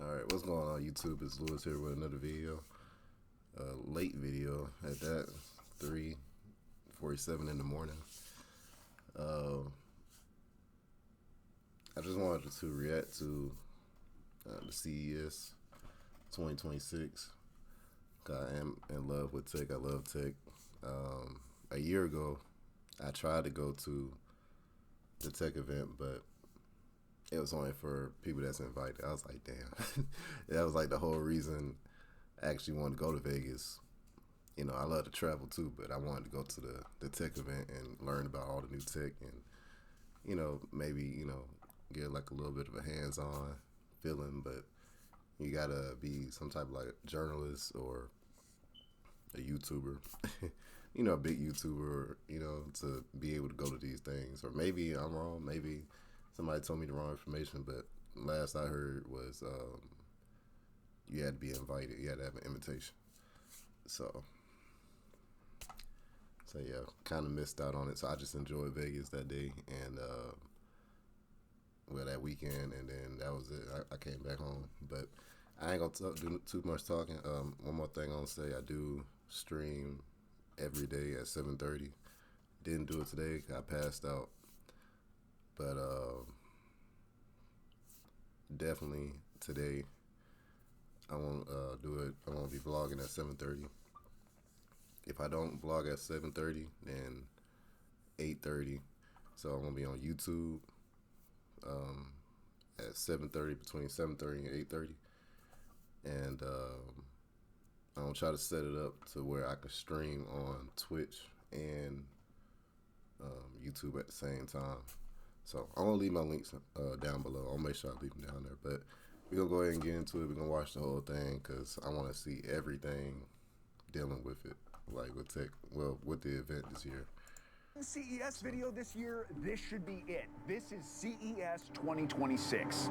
Alright, what's going on YouTube? It's Lewis here with another video. Late video at that, 3:47 in the morning. I just wanted to react to the CES 2026. I am in love with tech. I love tech. A year ago, I tried to go to the tech event, but it was only for people that's invited. I was like, damn. That was like the whole reason I actually wanted to go to Vegas. You know, I love to travel too, but I wanted to go to the tech event and learn about all the new tech and, you know, maybe, you know, get like a little bit of a hands-on feeling, but you gotta be some type of like journalist or a YouTuber, you know, a big YouTuber, you know, to be able to go to these things. Or maybe I'm wrong, maybe somebody told me the wrong information, but last I heard was you had to be invited. You had to have an invitation. So yeah, kind of missed out on it. So I just enjoyed Vegas that day and well, that weekend, and then that was it. I came back home, but I ain't gonna do too much talking. One more thing I want to say: I do stream every day at 7:30. Didn't do it today. I passed out, but definitely today I won't do it. I won't be vlogging at 7:30. If I don't vlog at 7:30, then 8:30. So I'm gonna be on YouTube at 7:30, between 7:30 and 8:30, and I'm gonna try to set it up to where I can stream on Twitch and YouTube at the same time. So I'm gonna leave my links down below. I'll make sure I leave them down there. But we're gonna go ahead and get into it. We're gonna watch the whole thing because I want to see everything dealing with it, like with tech. Well, with the event this year. CES video this year, this should be it. This is CES 2026.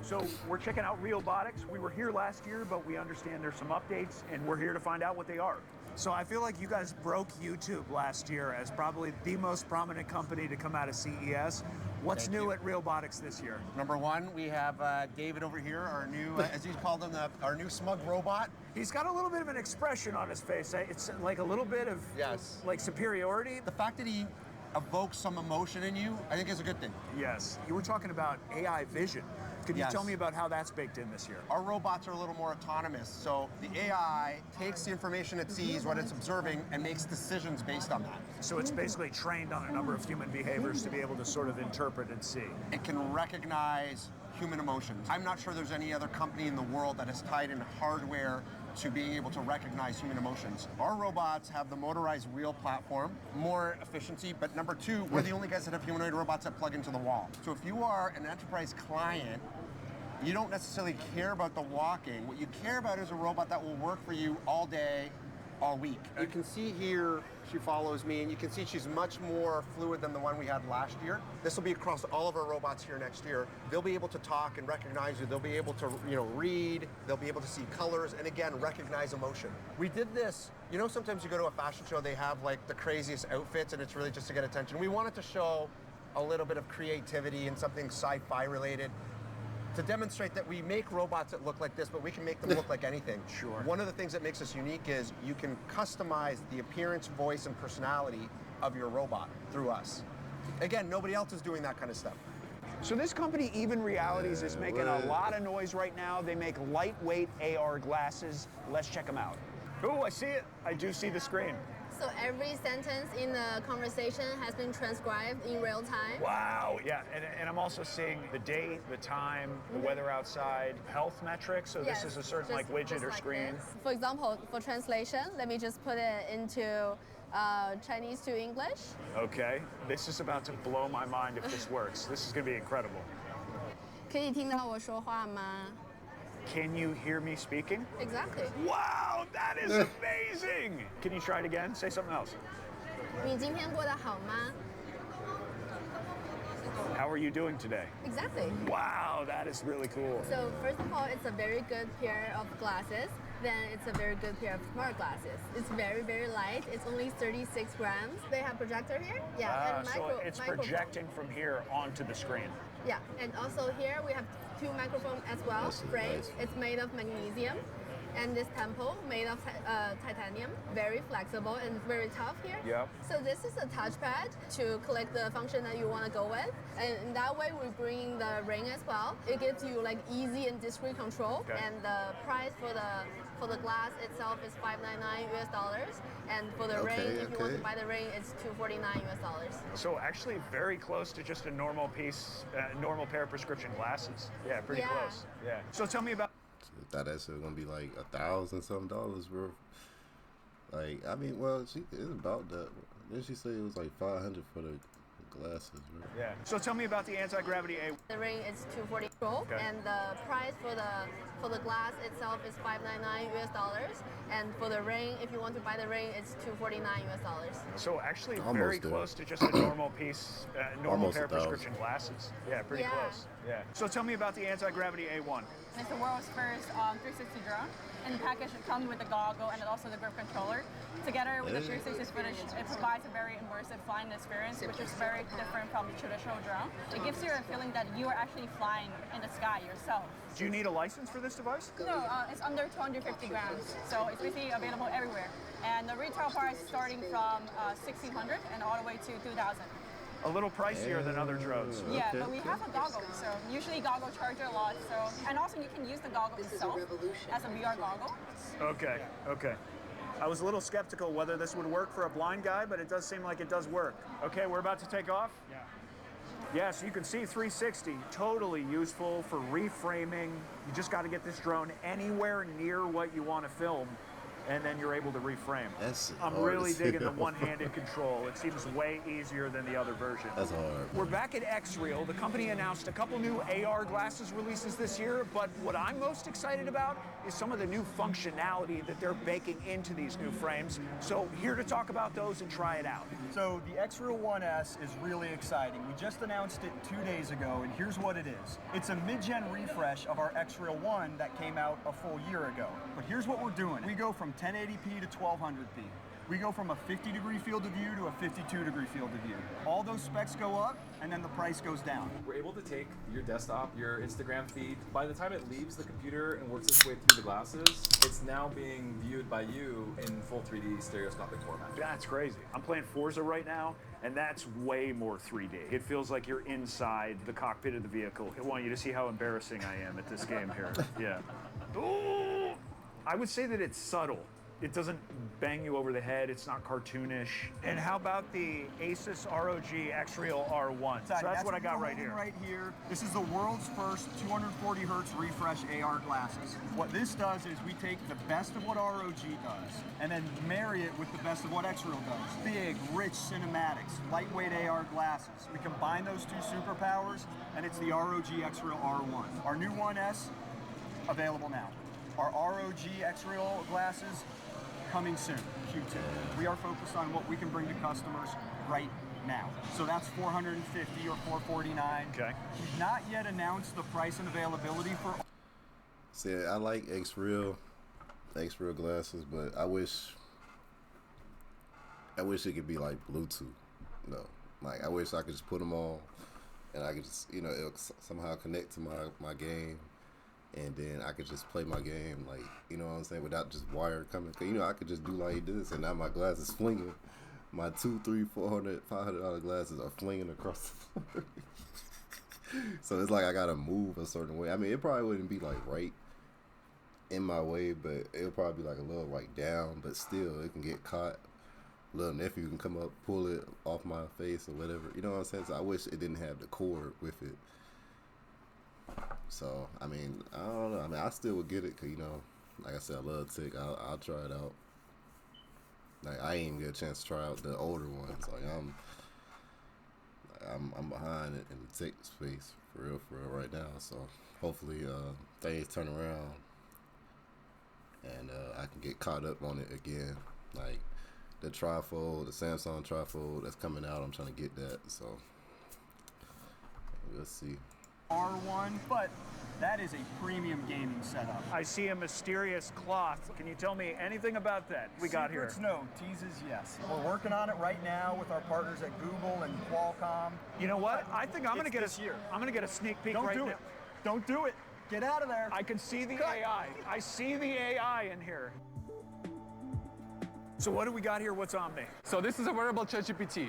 So we're checking out Realbotics. We were here last year, but we understand there's some updates, and we're here to find out what they are. So I feel like you guys broke YouTube last year as probably the most prominent company to come out of CES. What's new at Realbotics this year? Number one, we have David over here, our new, as he's called him, our new smug robot. He's got a little bit of an expression on his face. It's like a little bit of like superiority. The fact that he evokes some emotion in you, I think is a good thing. Yes. You were talking about AI vision. Could you tell me about how that's baked in this year? Our robots are a little more autonomous. So the AI takes the information it sees, what it's observing, and makes decisions based on that. So it's basically trained on a number of human behaviors to be able to sort of interpret and see. It can recognize human emotions. I'm not sure there's any other company in the world that has tied in hardware to being able to recognize human emotions. Our robots have the motorized wheel platform, more efficiency, but number two, we're the only guys that have humanoid robots that plug into the wall. So if you are an enterprise client, you don't necessarily care about the walking. What you care about is a robot that will work for you all day, all week. You can see here, she follows me, and you can see she's much more fluid than the one we had last year. This will be across all of our robots here next year. They'll be able to talk and recognize you. They'll be able to, you know, read. They'll be able to see colors, and again, recognize emotion. We did this, you know, sometimes you go to a fashion show, they have like the craziest outfits, and it's really just to get attention. We wanted to show a little bit of creativity and something sci-fi related, to demonstrate that we make robots that look like this, but we can make them look like anything. Sure. One of the things that makes us unique is you can customize the appearance, voice, and personality of your robot through us. Again, nobody else is doing that kind of stuff. So this company, Even Realities, is making a lot of noise right now. They make lightweight AR glasses. Let's check them out. Oh, I see it. I do see the screen. So every sentence in the conversation has been transcribed in real time. Wow. Yeah, and I'm also seeing the date, the time, the weather outside, health metrics. So Yes, this is a certain just- like widget just or like screen. this. For example, for translation, let me just put it into Chinese to English. Okay, this is about to blow my mind if this works. This is going to be incredible. 可以听到我说话吗? Can you hear me speaking? Exactly. Wow, that is amazing! Can you try it again? Say something else. 你今天过得好吗? How are you doing today? Exactly. Wow, that is really cool. So first of all, it's a very good pair of glasses. Then it's a very good pair of smart glasses. It's very, very light. It's only 36 grams. They have projector here. Yeah, and So it's projecting from here onto the screen. Yeah, and also here we have two microphones as well. That's Frames. nice. It's made of magnesium. And this temple made of titanium, very flexible and very tough here. Yep. So this is a touchpad to click the function that you want to go with, and in that way we bring the ring as well. It gives you like easy and discrete control, Okay. and the price for the glass itself is $599 US, and for the ring, if you want to buy the ring, it's $249 US. So actually very close to just a normal normal pair of prescription glasses. Yeah, pretty Yeah. close. Yeah. So tell me about. I thought that shit was gonna be like $1,000 something, bro. Like, I mean, well, it's about that. Didn't she say it was like 500 for the glasses, bro? Yeah. So tell me about the anti-gravity A. The ring is $240, Okay. and the price for the glass itself is $599 US, and for the ring, if you want to buy the ring, it's $249 US. So actually Almost very there. close to just a normal normal Almost pair of 1,000. prescription glasses. Yeah, pretty Yeah. close. Yeah. So tell me about the anti-gravity A1. It's the world's first 360 drone. In the package, it comes with the goggle and also the grip controller. Together with the 360 footage, it provides a very immersive flying experience, which is very different from the traditional drone. It gives you a feeling that you are actually flying in the sky yourself. Do you need a license for this device? No, it's under 250 grams, so it's basically available everywhere. And the retail price is starting from 1,600 and all the way to 2,000. A little pricier than other drones. Yeah, Okay, but we have a goggle, so usually goggle charge a lot. So, and also you can use the goggle itself as a VR goggle. Okay, okay. I was a little skeptical whether this would work for a blind guy, but it does seem like it does work. Okay, we're about to take off? Yeah. Yeah, so you can see 360, totally useful for reframing. You just got to get this drone anywhere near what you want to film, and then you're able to reframe. That's I'm hard really to digging the film. one-handed control. It seems way easier than the other version. That's hard. We're back at X-Reel. The company announced a couple new AR glasses releases this year, but what I'm most excited about is some of the new functionality that they're baking into these new frames. So here to talk about those and try it out. So the X-Reel 1S is really exciting. We just announced it 2 days ago, and here's what it is. It's a mid-gen refresh of our X-Reel 1 that came out a full year ago. But here's what we're doing. We go from 1080p to 1200p. We go from a 50-degree field of view to a 52-degree field of view. All those specs go up, and then the price goes down. We're able to take your desktop, your Instagram feed. By the time it leaves the computer and works its way through the glasses, it's now being viewed by you in full 3D stereoscopic format. That's crazy. I'm playing Forza right now, and that's way more 3D. It feels like you're inside the cockpit of the vehicle. I want you to see how embarrassing I am at this game here. Yeah. Ooh! I would say that it's subtle. It doesn't bang you over the head. It's not cartoonish. And how about the Asus ROG X-Reel R1? So that's what I got right here. Right here. This is the world's first 240 hertz refresh AR glasses. What this does is we take the best of what ROG does and then marry it with the best of what X-Reel does. Big, rich cinematics, lightweight AR glasses. We combine those two superpowers, and it's the ROG X-Reel R1. Our new 1S, available now. Our ROG X-Reel glasses, coming soon, Q2. We are focused on what we can bring to customers right now. So that's $450 or $449. Okay. We've not yet announced the price and availability for. See, I like X-Reel glasses, but I wish it could be like Bluetooth. Like I wish I could just put them on, and I could just, it'll somehow connect to my game. And then I could just play my game, like, you know what I'm saying, without just wire coming. Cause, I could just do like this, and now my glasses flinging. My $200, $300, $400, $500 glasses are flinging across the floor. So it's like I gotta move a certain way. I mean, it probably wouldn't be like right in my way, but it'll probably be like a little like down, but still it can get caught. Little nephew can come up, pull it off my face or whatever. You know what I'm saying? So I wish it didn't have the cord with it. So, I mean, I don't know. I mean, I still would get it because, like I said, I love Tick. I'll try it out. Like, I ain't even get a chance to try out the older ones. Like, I'm behind it in the Tick space for real right now. So, hopefully, things turn around and I can get caught up on it again. Like, the trifold, the Samsung trifold that's coming out, I'm trying to get that. So, Let's see. R1, but that is a premium gaming setup. I see a mysterious cloth. Can you tell me anything about that we got here? Secrets no, teases yes. We're working on it right now with our partners at Google and Qualcomm. You know what? I think I'm gonna get this year. I'm gonna get a sneak peek Don't right do now. it. Don't do it. Get out of there. I can see the AI. I see the AI in here. So what do we got here? What's on me? So this is a wearable ChatGPT.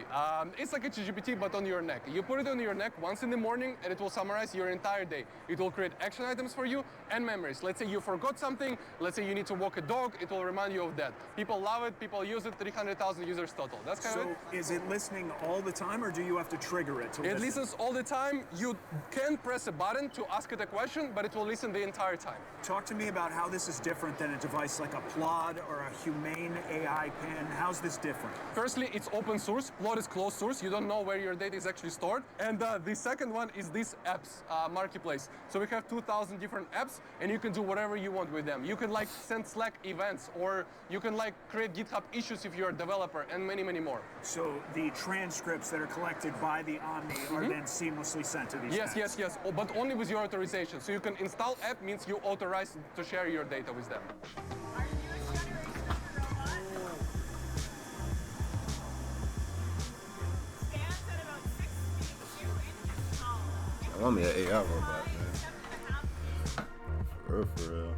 It's like a ChatGPT, but on your neck. You put it on your neck once in the morning, and it will summarize your entire day. It will create action items for you and memories. Let's say you forgot something. Let's say you need to walk a dog. It will remind you of that. People love it. People use it. 300,000 users total. That's kind of it. So is it listening all the time, or do you have to trigger it to It listen? listens all the time. You can press a button to ask it a question, but it will listen the entire time. Talk to me about how this is different than a device like a Plod or a Humane AI pen. How's this different? Firstly, it's open source. Plot is closed source. You don't know where your data is actually stored. And the second one is this apps marketplace. So we have 2,000 different apps, and you can do whatever you want with them. You can like send Slack events, or you can like create GitHub issues if you're a developer, and many, many more. So the transcripts that are collected by the Omni are then seamlessly sent to these Yes, apps. yes, yes. Oh, but only with your authorization. So you can install app means you authorize to share your data with them. I want me an AI robot, man. For real.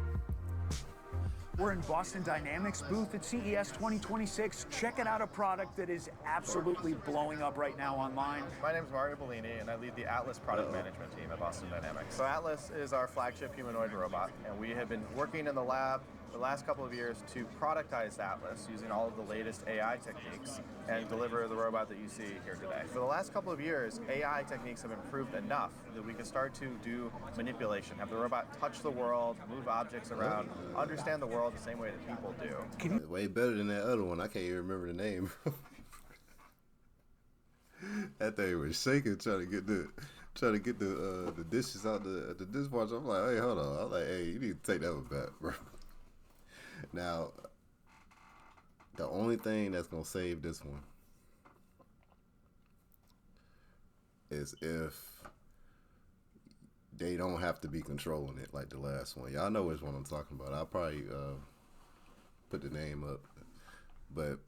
We're in Boston Dynamics booth at CES 2026, checking out a product that is absolutely blowing up right now online. My name is Mario Bellini, and I lead the Atlas product management team at Boston Dynamics. So Atlas is our flagship humanoid robot, and we have been working in the lab the last couple of years to productize Atlas using all of the latest AI techniques and deliver the robot that you see here today. For the last couple of years, AI techniques have improved enough that we can start to do manipulation, have the robot touch the world, move objects around, understand the world the same way that people do. Way better than that other one. I can't even remember the name. That thing was shaking trying to get the dishes out the dishwasher. I'm like, hey, hold on. I'm like, hey, you need to take that one back, bro. Now, the only thing that's gonna save this one is if they don't have to be controlling it like the last one. Y'all know which one I'm talking about. I'll probably put the name up, but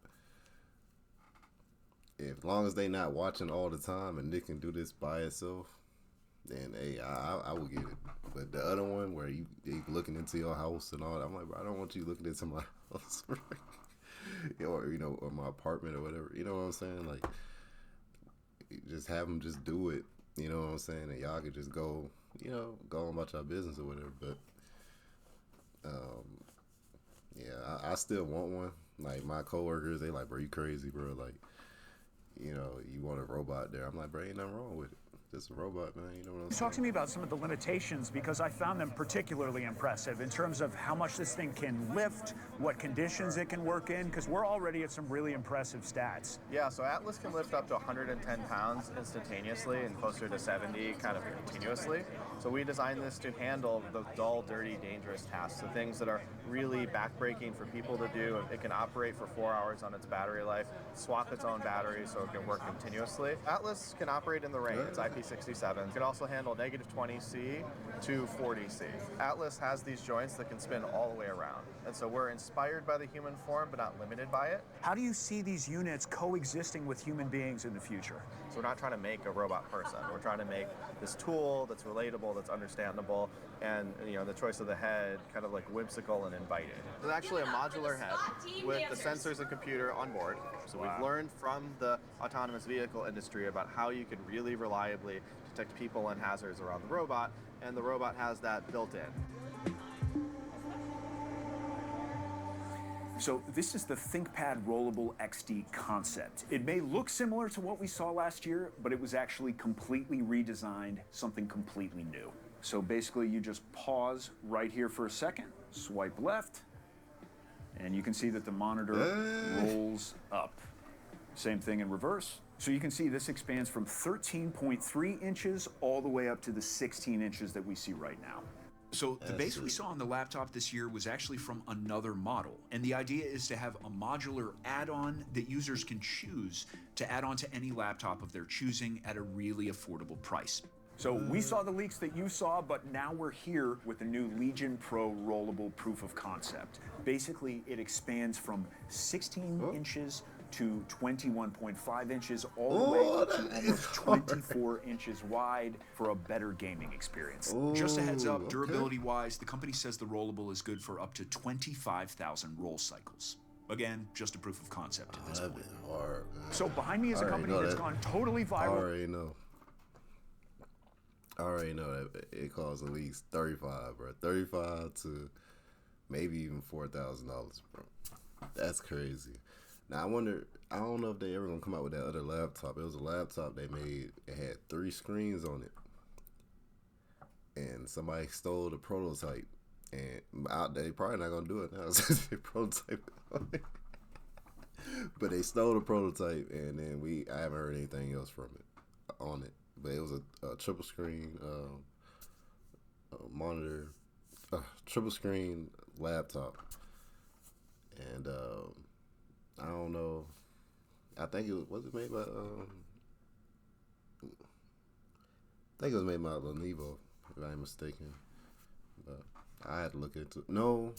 as long as they not watching all the time and they can do this by itself, then hey, I will get it. But the other one where they looking into your house and all that, I'm like, bro, I don't want you looking into my house, or or my apartment or whatever. You know what I'm saying? Like, just have them just do it. You know what I'm saying? And y'all could just go on about your business or whatever. But yeah, I still want one. Like my coworkers, they like, bro, you crazy, bro? Like, you want a robot there? I'm like, bro, ain't nothing wrong with it. Just a robot, man. You know what I'm saying? Talk to me about some of the limitations, because I found them particularly impressive in terms of how much this thing can lift, what conditions it can work in, because we're already at some really impressive stats. Yeah, so Atlas can lift up to 110 pounds instantaneously and closer to 70 kind of continuously. So we designed this to handle the dull, dirty, dangerous tasks, the things that are really backbreaking for people to do. It can operate for 4 hours on its battery life, swap its own battery so it can work continuously. Atlas can operate in the rain. It's IP67. It can also handle -20C to 40C. Atlas has these joints that can spin all the way around. And so we're inspired by the human form, but not limited by it. How do you see these units coexisting with human beings in the future? So we're not trying to make a robot person. We're trying to make this tool that's relatable, that's understandable, and the choice of the head kind of like whimsical and inviting. It's actually a modular head with the sensors and computer on board. So we've learned from the autonomous vehicle industry about how you can really reliably detect people and hazards around the robot, and the robot has that built in. So this is the ThinkPad Rollable XD concept. It may look similar to what we saw last year, but it was actually completely redesigned, something completely new. So basically you just pause right here for a second, swipe left, and you can see that the monitor rolls up. Same thing in reverse. So you can see this expands from 13.3 inches all the way up to the 16 inches that we see right now. So the base we saw on the laptop this year was actually from another model. And the idea is to have a modular add-on that users can choose to add on to any laptop of their choosing at a really affordable price. So we saw the leaks that you saw, but now we're here with the new Legion Pro rollable proof of concept. Basically, it expands from 16 inches to 21.5 inches, all the way up to almost 24 inches wide for a better gaming experience. Just a heads up, durability-wise, the company says the rollable is good for up to 25,000 roll cycles. Again, just a proof of concept at this point. Hard, so behind me is a company that's gone totally viral. I already know that it costs at least 35, bro. 35 to maybe even $4,000, bro. That's crazy. Now I wonder, I don't know if they ever gonna come out with that other laptop. It was a laptop they made. It had 3 screens on it, and somebody stole the prototype. And they probably not gonna do it now since they prototype on it. But they stole the prototype, and then I haven't heard anything else from it on it. But it was a triple screen monitor, triple screen laptop, and I don't know. I think it was it made by I think it was made by Lenovo, if I'm mistaken. But I had to look into it. No,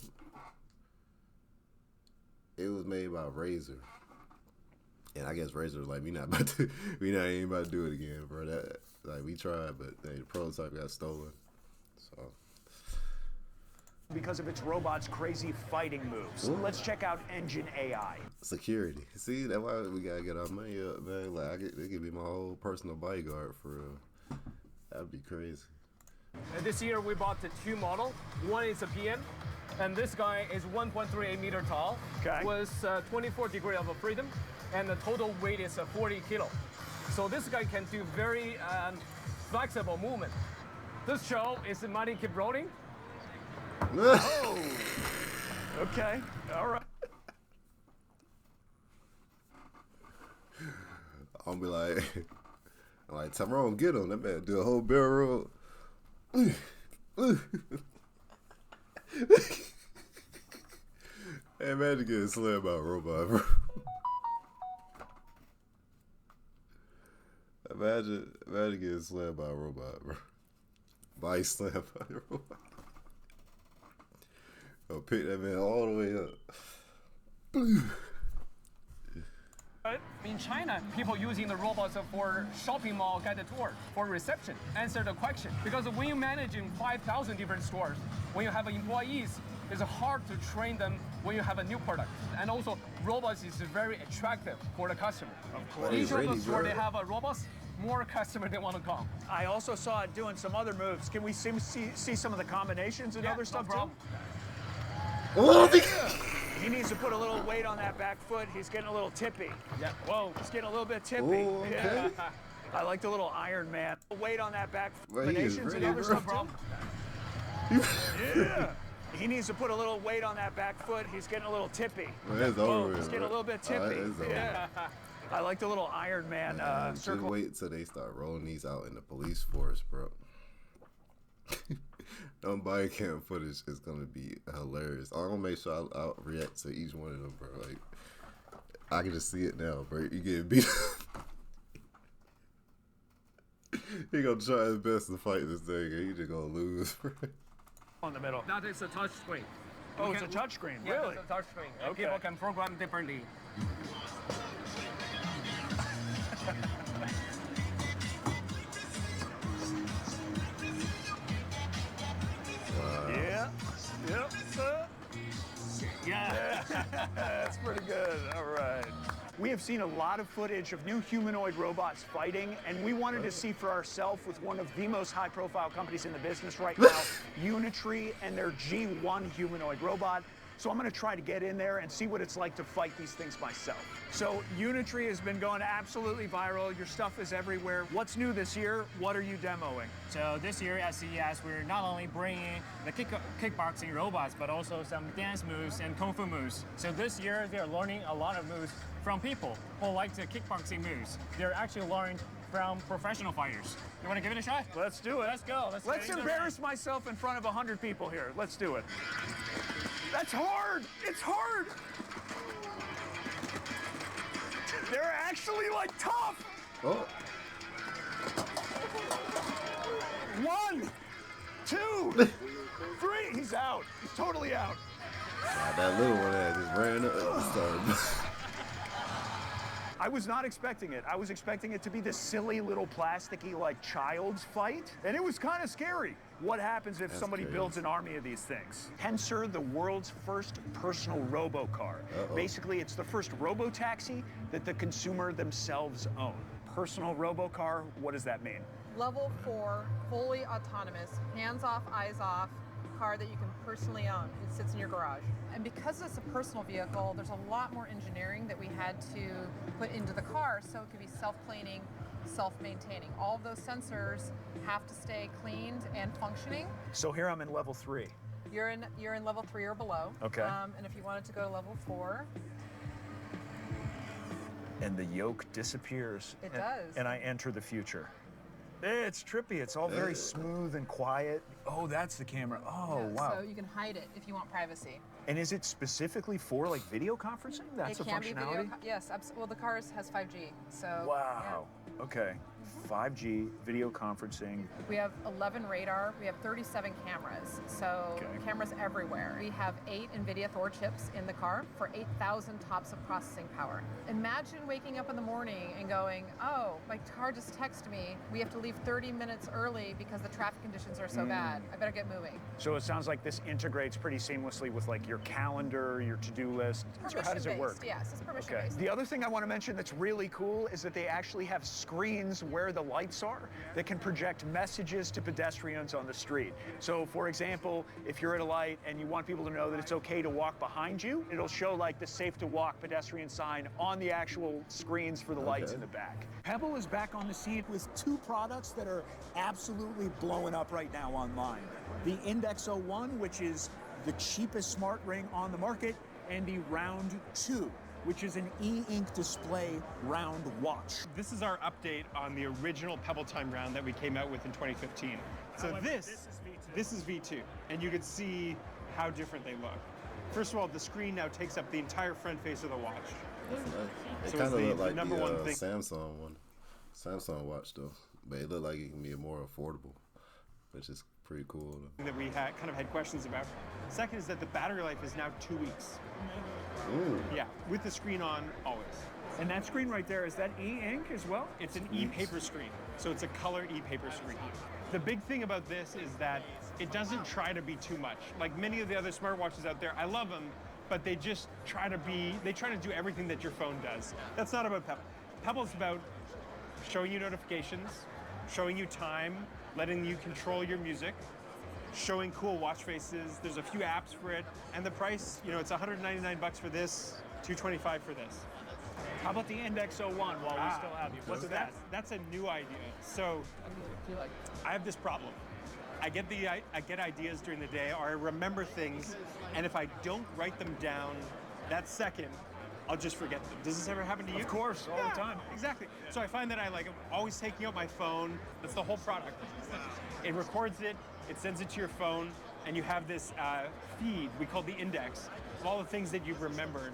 it was made by Razer. And I guess Razer was like, we not even about to do it again, bro. That like we tried, but the prototype got stolen. So because of its robot's crazy fighting moves. Let's check out Engine AI. Security. See, that's why we gotta get our money up, man. Like it could be my whole personal bodyguard for real. That'd be crazy. This year we bought the 2 models. One is a PM, and this guy is 1.38 meter tall, with 24 degrees of freedom, and the total weight is 40 kilo. So this guy can do very flexible movement. This show is the money keep rolling. Oh, okay, all right. I'll be like Tyrone, get him. That man do a whole barrel roll. Hey, imagine getting slammed by a robot, bro. Imagine getting slammed by a robot, bro. Body slammed by a robot. I'll pick that man all the way up. In China, people using the robots for shopping mall guided tour, for reception, answer the question. Because when you're managing 5,000 different stores, when you have employees, it's hard to train them when you have a new product. And also, robots is very attractive for the customer. Of course. Each of the store they have a robots, more customer they want to come. I also saw it doing some other moves. Can we see some of the combinations and other stuff too? Oh, he needs to put a little weight on that back foot. He's getting a little tippy. Yeah. Whoa, he's getting a little bit tippy. Oh, okay. Yeah. I like the little Iron Man. Weight on that back foot. Combinations and other stuff too. Yeah. He needs to put a little weight on that back foot. He's getting a little tippy. Whoa, he's getting a little bit tippy. Yeah. I like the little Iron Man circle. Just wait till they start rolling these out in the police force, bro. Body cam footage is gonna be hilarious. I'm gonna make sure I'll react to each one of them, bro. Like, I can just see it now, bro. You getting beat up. He gonna try his best to fight this thing, and he just gonna lose, bro. On the middle. That is a touch screen. Oh, it's a touch screen, yeah, really? It's a touch screen. And Okay. people can program differently. Yeah. Yep. Yeah. That's pretty good. All right. We have seen a lot of footage of new humanoid robots fighting, and we wanted to see for ourselves with one of the most high-profile companies in the business right now, Unitree, and their G1 humanoid robot. So I'm going to try to get in there and see what it's like to fight these things myself. So Unitree has been going absolutely viral. Your stuff is everywhere. What's new this year? What are you demoing? So this year at CES, we're not only bringing the kickboxing robots, but also some dance moves and kung fu moves. So this year, they're learning a lot of moves from people who like the kickboxing moves. They're actually learned from professional fighters. You want to give it a shot? Let's do it. Let's go. Let's embarrass myself in front of 100 people here. Let's do it. That's hard. It's hard. They're actually like tough. Oh. 1, 2, 3. He's out. He's totally out. That little one that just ran up and started. I was not expecting it. I was expecting it to be this silly little plasticky like child's fight, and it was kind of scary. What happens if somebody builds an army of these things? Tensor, the world's first personal robo-car. Basically, it's the first robo-taxi that the consumer themselves own. Personal robo-car, what does that mean? Level 4, fully autonomous, hands off, eyes off, car that you can personally own. It sits in your garage. And because it's a personal vehicle, there's a lot more engineering that we had to put into the car so it could be self-cleaning, self-maintaining. All of those sensors have to stay cleaned and functioning. So here I'm in level 3. You're in level 3 or below. Okay. And if you wanted to go to level 4, and the yoke disappears. It does. And I enter the future. It's trippy. It's all very smooth and quiet. Oh, that's the camera. Oh, yeah, wow. So you can hide it if you want privacy. And is it specifically for like video conferencing? That's it a can functionality? be video. Yes, well, the car has 5G. So. Wow. Yeah. Okay. 5G video conferencing. We have 11 radar. We have 37 cameras. So cameras everywhere. We have 8 NVIDIA Thor chips in the car for 8,000 TOPS of processing power. Imagine waking up in the morning and going, oh, my car just texted me. We have to leave 30 minutes early because the traffic conditions are so bad. I better get moving. So it sounds like this integrates pretty seamlessly with like your calendar, your to-do list. So how does it work? Yes, it's permission-based. The other thing I want to mention that's really cool is that they actually have screens where the lights are that can project messages to pedestrians on the street. So for example, if you're at a light and you want people to know that it's okay to walk behind you, it'll show like the safe to walk pedestrian sign on the actual screens for the lights in the back. Pebble is back on the scene with 2 products that are absolutely blowing up right now online. The Index 01, which is the cheapest smart ring on the market, and the Round 2, which is an e-ink display round watch. This is our update on the original Pebble Time round that we came out with in 2015. So However, this is V2, and you can see how different they look. First of all, the screen now takes up the entire front face of the watch. It kind of looked like the Samsung one. Samsung watch though, but it looked like it can be more affordable, which is pretty cool. That we kind of had questions about. Second is that the battery life is now 2 weeks. Ooh. Yeah, with the screen on always. And that screen right there, is that e-ink as well? It's an e-paper screen, so it's a color e-paper screen. The big thing about this is that it doesn't try to be too much. Like many of the other smartwatches out there, I love them, but they just try to do everything that your phone does. That's not about Pebble. Pebble's about showing you notifications, showing you time, letting you control your music, showing cool watch faces. There's a few apps for it, and the price, it's $199 for this, $225 for this. How about the Index 01 while we still have you? What's that? That's a new idea. So I have this problem. I get ideas during the day, or I remember things, and if I don't write them down that second, I'll just forget them. Does this ever happen to you? Of course, all the time. Exactly. So I find that I'm always taking out my phone. That's the whole product. It records it, it sends it to your phone, and you have this feed we call the index of all the things that you've remembered.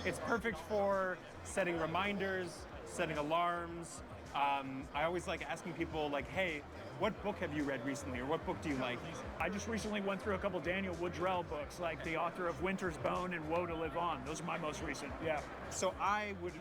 It's perfect for setting reminders, setting alarms. I always like asking people hey, what book have you read recently, or what book do you like? I just recently went through a couple Daniel Woodrell books, like the author of Winter's Bone and Woe to Live On. Those are my most recent. Yeah. So I would,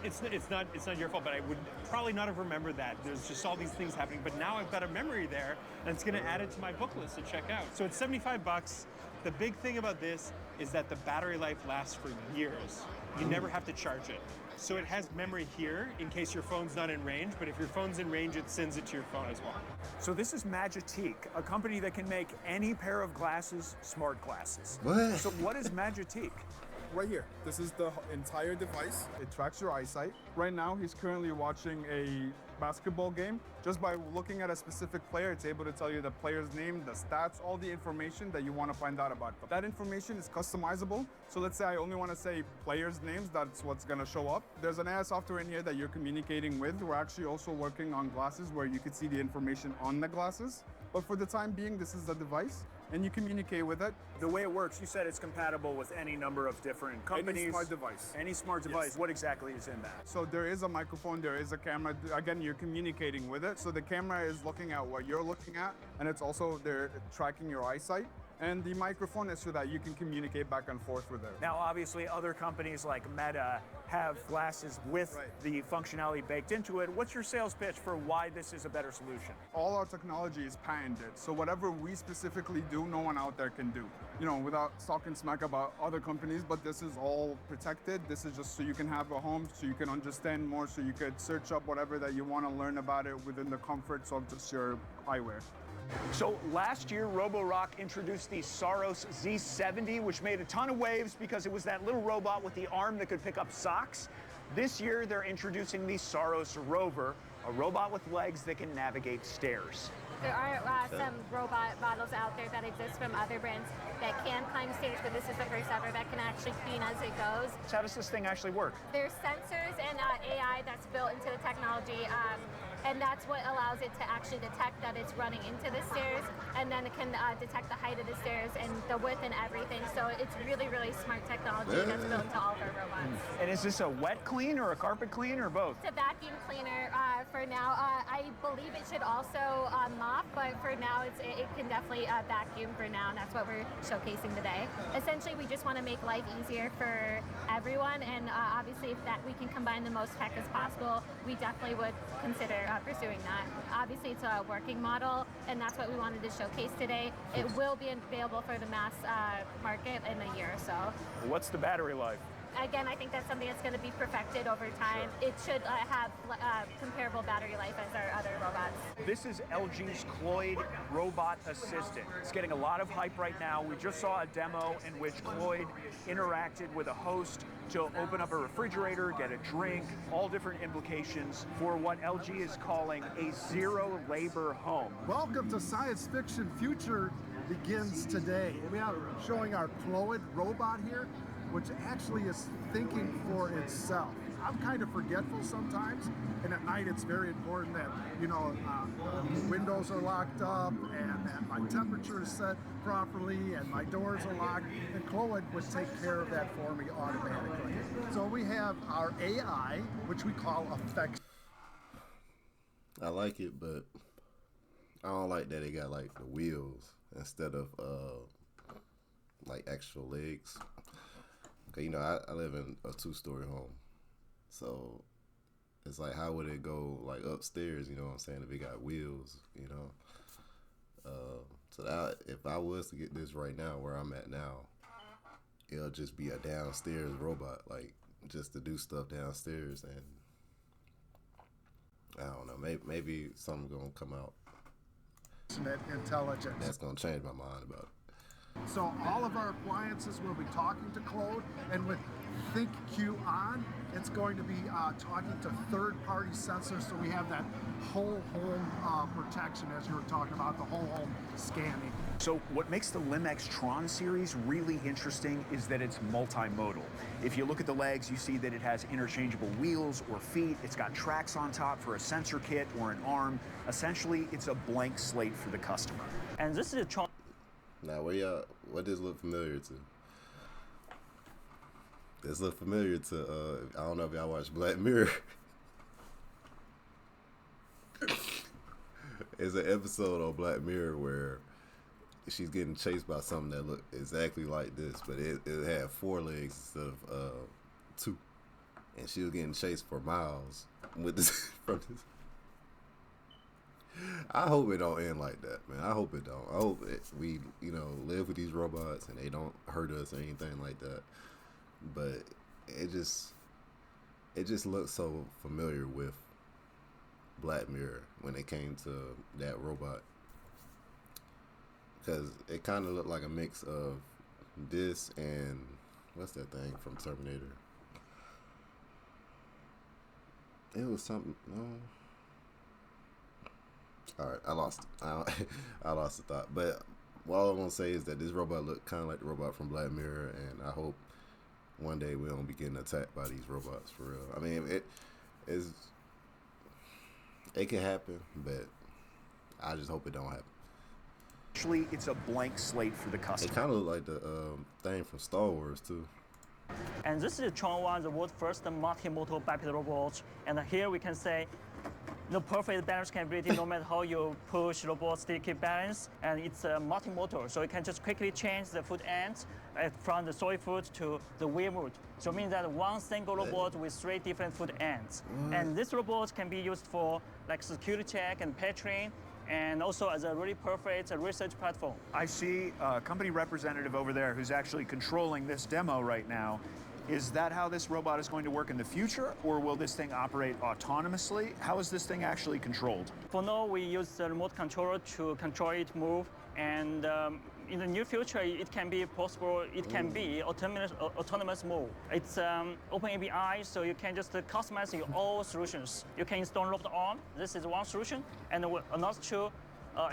it's not your fault, but I would probably not have remembered that. There's just all these things happening, but now I've got a memory there, and it's going to add it to my book list to check out. So it's $75. The big thing about this is that the battery life lasts for years. You never have to charge it. So it has memory here in case your phone's not in range, but if your phone's in range, it sends it to your phone as well. So this is Magitique, a company that can make any pair of glasses smart glasses. What? So what is Magitique? Right here. This is the entire device. It tracks your eyesight. Right now, he's currently watching a basketball game. Just by looking at a specific player, it's able to tell you the player's name, the stats, all the information that you want to find out about them. That information is customizable. So let's say I only want to say players' names, that's what's going to show up. There's an AI software in here that you're communicating with. We're actually also working on glasses where you could see the information on the glasses. But for the time being, this is the device. and you communicate with it. The way it works, you said it's compatible with any number of different companies. Any smart device. Any smart device. Yes. What exactly is in that? So there is a microphone, there is a camera. Again, you're communicating with it. So the camera is looking at what you're looking at, and it's also they're tracking your eyesight. And the microphone is so that you can communicate back and forth with it. Now, obviously, other companies like Meta have glasses with the functionality baked into it. What's your sales pitch for why this is a better solution? All our technology is patented, so whatever we specifically do, no one out there can do. You know, without talking smack about other companies, but this is all protected. This is just so you can have a home, so you can understand more, so you could search up whatever that you want to learn about it within the comforts of just your eyewear. So last year, Roborock introduced the Saros Z70, which made a ton of waves because it was that little robot with the arm that could pick up socks. This year, they're introducing the Saros Rover, a robot with legs that can navigate stairs. There are some robot models out there that exist from other brands that can climb stairs, but this is the first ever that can actually clean as it goes. So how does this thing actually work? There's sensors and AI that's built into the technology, and that's what allows it to actually detect that it's running into the stairs, and then it can detect the height of the stairs and the width and everything. So it's really, really smart technology that's built into all of our robots. And is this a wet clean or a carpet clean or both? It's a vacuum cleaner for now. I believe it should also mop, but for now it can definitely vacuum for now, and that's what we're showcasing today. Essentially, we just want to make life easier for everyone, and obviously if that we can combine the most tech as possible, we definitely would consider pursuing that. Obviously, it's a working model, and that's what we wanted to showcase today. It will be available for the mass market in a year or so. What's the battery life? Again, I think that's something that's going to be perfected over time. It should have comparable battery life as our other robots. This is LG's Cloyd Robot Assistant. It's getting a lot of hype right now. We just saw a demo in which Cloyd interacted with a host to open up a refrigerator, get a drink, all different implications for what LG is calling a zero labor home. Welcome to Science Fiction Future begins today. We are showing our Cloyd robot here, which actually is thinking for itself. I'm kind of forgetful sometimes, and at night it's very important that, you know, the windows are locked up and that my temperature is set properly and my doors are locked, and Cloyd would take care of that for me automatically. So we have our AI, which we call Affect. I like it, but I don't like that it got like the wheels instead of like actual legs. Okay, you know, I live in a 2-story home, so it's like, how would it go like upstairs? You know what I'm saying? If it got wheels, you know. So that if I was to get this right now, where I'm at now, it'll just be a downstairs robot, like just to do stuff downstairs, and I don't know, maybe something gonna come out. Intelligence. That's gonna change my mind about it. So all of our appliances will be talking to Cloyd, and with ThinkQ on, it's going to be talking to third-party sensors, so we have that whole home protection, as you were talking about, the whole home scanning. So what makes the Limex Tron series really interesting is that it's multimodal. If you look at the legs, you see that it has interchangeable wheels or feet. It's got tracks on top for a sensor kit or an arm. Essentially, it's a blank slate for the customer. And this is a Tron. Now, what does look familiar to? This look familiar to, I don't know if y'all watch Black Mirror. It's an episode on Black Mirror where she's getting chased by something that looked exactly like this, but it had 4 legs instead of 2. And she was getting chased for miles with this from this. I hope it don't end like that, man. I hope it don't. I hope we, you know, live with these robots and they don't hurt us or anything like that. But it just looks so familiar with Black Mirror when it came to that robot, because it kind of looked like a mix of this and what's that thing from Terminator? It was something. No. All right, I lost the thought. But all I'm gonna say is that this robot looked kind of like the robot from Black Mirror, and I hope one day we don't be getting attacked by these robots for real. I mean, it can happen, but I just hope it don't happen. Actually, it's a blank slate for the It customer. kind of look like the thing from Star Wars too. And this is Tron 1, the world's first multimodal bipedal robot. And here we can say the perfect balance capability no matter how you push the robot, still keep balance. And it's multimodal, so you can just quickly change the foot ends from the solid foot to the wheel foot. So it means that one single robot with 3 different foot ends. And this robot can be used for like security check and pet train, and also as a really perfect research platform. I see a company representative over there who's actually controlling this demo right now. Is that how this robot is going to work in the future, or will this thing operate autonomously? How is this thing actually controlled? For now, we use the remote controller to control it move, and in the near future, it can be possible, it can be autonomous move. It's open API, so you can just customize your all solutions. You can install robot arm. This is one solution, and another two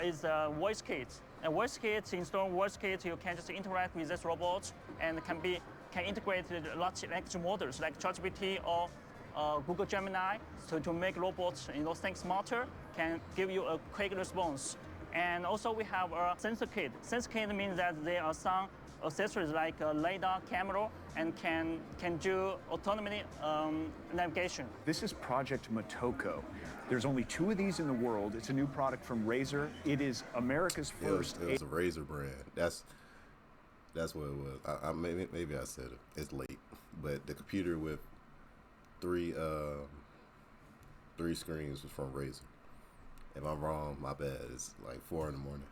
is voice kit. And voice kit, install voice kit, you can just interact with this robot, and can integrate with large language models like ChatGPT or Google Gemini, so to make robots think smarter, can give you a quick response. And also we have a sensor kit. Sensor kit means that there are some accessories like a LiDAR camera and can do autonomous navigation. This is Project Motoko. There's only 2 of these in the world. It's a new product from Razer. It is America's first. It was a Razer brand. That's what it was. Maybe I said it. It's late, but the computer with 3 screens was from Razer. If I'm wrong, my bad. It's like 4 in the morning.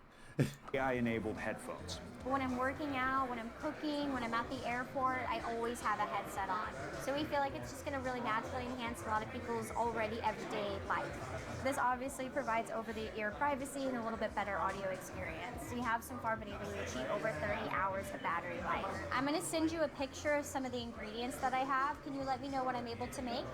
AI-enabled headphones. When I'm working out, when I'm cooking, when I'm at the airport, I always have a headset on. So we feel like it's just going to really naturally enhance a lot of people's already everyday life. This obviously provides over-the-ear privacy and a little bit better audio experience. We have so far been able to achieve over 30 hours of battery life. I'm going to send you a picture of some of the ingredients that I have. Can you let me know what I'm able to make?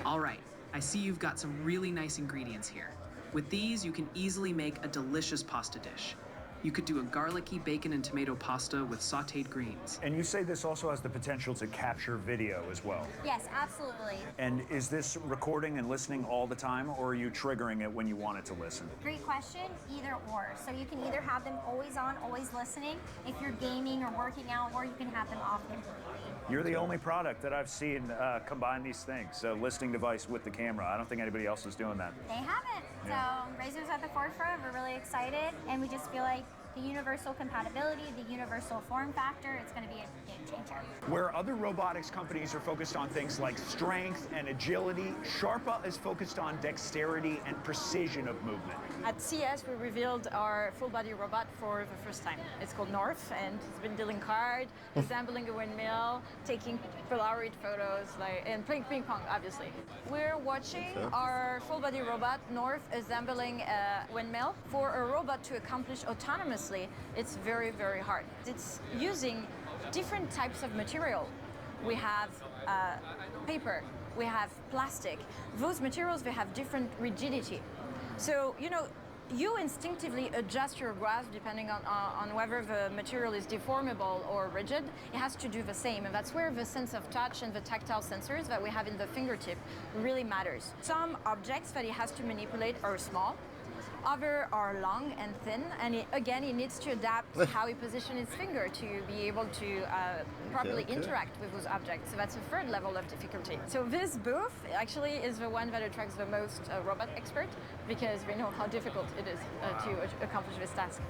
All right, I see you've got some really nice ingredients here. With these, you can easily make a delicious pasta dish. You could do a garlicky bacon and tomato pasta with sautéed greens. And you say this also has the potential to capture video as well. Yes, absolutely. And is this recording and listening all the time, or are you triggering it when you want it to listen? Great question, either or. So you can either have them always on, always listening, if you're gaming or working out, or you can have them off completely. You're the only product that I've seen combine these things. So listening device with the camera. I don't think anybody else is doing that. They haven't. Yeah. So Razer's at the forefront. We're really excited, and we just feel like the universal compatibility, the universal form factor, it's going to be a game changer. Where other robotics companies are focused on things like strength and agility, Sharpa is focused on dexterity and precision of movement. At CES, we revealed our full-body robot for the first time. It's called North, and it's been dealing cards, assembling a windmill, taking Polaroid photos, and playing ping pong, obviously. We're watching our full-body robot, North, assembling a windmill. For a robot to accomplish autonomously, it's very, very hard. It's using different types of material. We have paper, we have plastic. Those materials, they have different rigidity. So, you instinctively adjust your grasp depending on whether the material is deformable or rigid. It has to do the same, and that's where the sense of touch and the tactile sensors that we have in the fingertip really matters. Some objects that it has to manipulate are small. Others are long and thin, and it needs to adapt how he positions his finger to be able to properly interact with those objects. So that's a third level of difficulty. So this booth actually is the one that attracts the most robot experts, because we know how difficult it is to accomplish this task.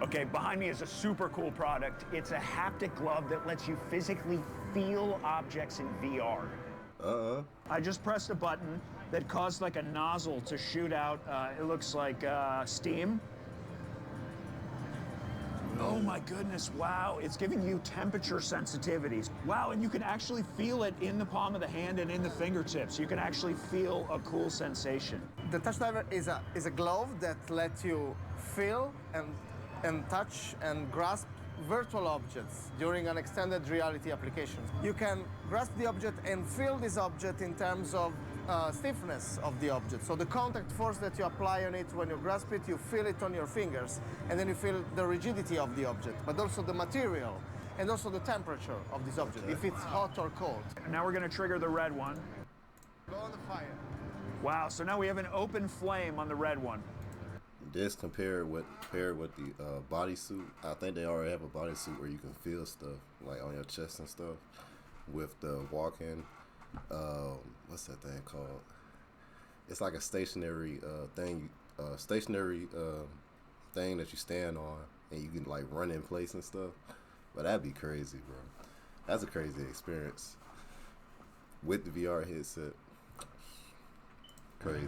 Okay, behind me is a super cool product. It's a haptic glove that lets you physically feel objects in VR. I just pressed a button that caused like a nozzle to shoot out, it looks like steam. Oh my goodness, wow, it's giving you temperature sensitivities. Wow, and you can actually feel it in the palm of the hand and in the fingertips. You can actually feel a cool sensation. The Touch Diver is a glove that lets you feel and touch and grasp virtual objects during an extended reality application. You can grasp the object and feel this object in terms of stiffness of the object. So the contact force that you apply on it when you grasp it, you feel it on your fingers, and then you feel the rigidity of the object, but also the material and also the temperature of this object, if it's hot or cold. Now we're going to trigger the red one. Go on the fire. Wow, so now we have an open flame on the red one. This paired with the bodysuit. I think they already have a bodysuit where you can feel stuff like on your chest and stuff. With the walk-in, what's that thing called? It's like a stationary thing that you stand on and you can like run in place and stuff. But that'd be crazy, bro. That's a crazy experience with the VR headset. Crazy.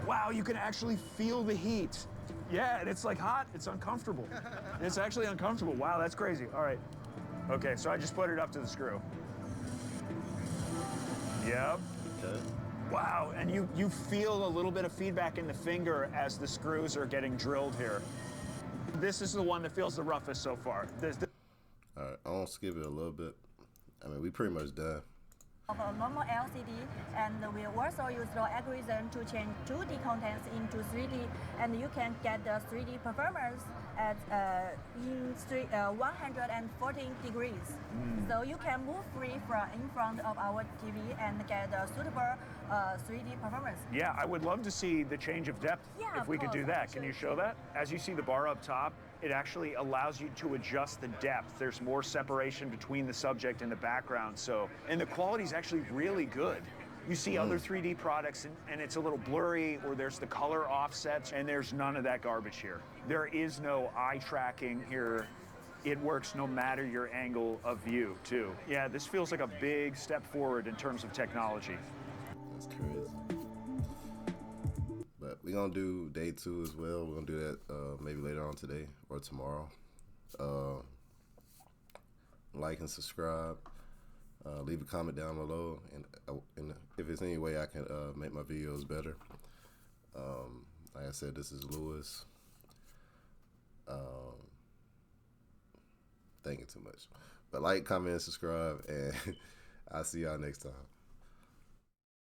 Wow, you can actually feel the heat. Yeah, and it's like hot, it's uncomfortable. It's actually uncomfortable. Wow, that's crazy. All right. Okay, so I just put it up to the screw. Yep. Okay. Wow, and you feel a little bit of feedback in the finger as the screws are getting drilled here. This is the one that feels the roughest so far. All right, I'm gonna skip it a little bit. I mean, we pretty much done. Of a normal LCD, and we also use the algorithm to change 2D contents into 3D, and you can get the 3D performance at 114 degrees. So you can move free from in front of our TV and get a suitable 3D performance. Yeah, I would love to see the change of depth if we could do that. Can you show that? As you see the bar up top, it actually allows you to adjust the depth. There's more separation between the subject and the background. And the quality is actually really good. You see other 3D products and it's a little blurry, or there's the color offsets, and there's none of that garbage here. There is no eye tracking here. It works no matter your angle of view, too. Yeah, this feels like a big step forward in terms of technology. That's crazy. But we're gonna do day 2 as well. We're gonna do that maybe later on today or tomorrow. Like and subscribe. Leave a comment down below, and if there's any way I can make my videos better. Like I said, this is Lewis. Thinking too much. But like, comment, and subscribe, and I'll see y'all next time.